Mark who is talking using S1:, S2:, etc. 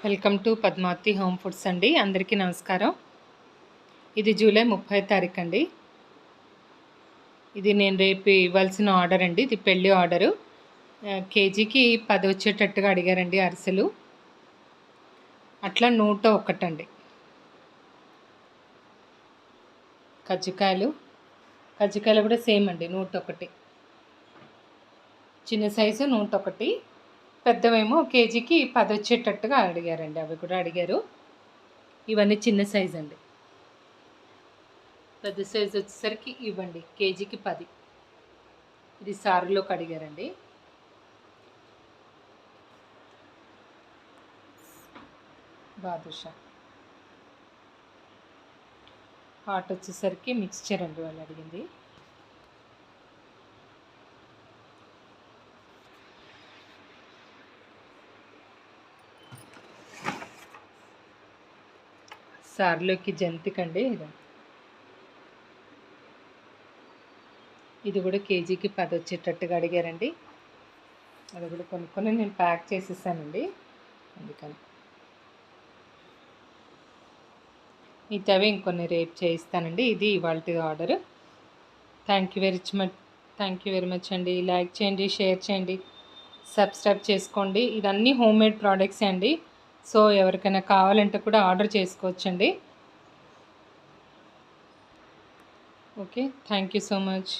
S1: Welcome to Padmavathi home foods అండి. అందరికీ నమస్కారం. ఇది జూలై 30 తారీఖు అండి. ఇది నేను రేపు ఇవ్వాల్సిన ఆర్డర్ అండి. ఇది పెళ్ళి ఆర్డరు. కేజీకి 10 వచ్చేటట్టుగా అడిగారండి అరిసెలు. అట్లా 101 అండి. కజ్జికాయలు కూడా సేమ్ అండి, 101. చిన్న సైజు 101, పెద్దవేమో కేజీకి 10 వచ్చేటట్టుగా అడిగారండి. అవి కూడా అడిగారు. ఇవన్నీ చిన్న సైజు అండి. పెద్ద సైజు వచ్చేసరికి ఇవ్వండి, కేజీకి 10. ఇది సారులోకి అడిగారండి. బాదుషా హాట్ వచ్చేసరికి మిక్స్చర్ అండి వాళ్ళు అడిగింది. సార్లోకి జంతికండి. ఇది కూడా కేజీకి 10 వచ్చేటట్టుగా అడిగారండి. అది కూడా కొనుక్కొని నేను ప్యాక్ చేసేసానండి, అందుకని. మిగతావి ఇంకొన్ని రేపు చేయిస్తానండి. ఇది ఇవాళ order. Thank you very much అండి. లైక్ చేయండి, షేర్ చేయండి, సబ్స్క్రైబ్ చేసుకోండి. ఇదన్నీ హోమ్ మేడ్ ప్రోడక్ట్స్ అండి. సో ఎవరికైనా కావాలంటే కూడా ఆర్డర్ చేసుకోవచ్చండి. Okay, thank you so much.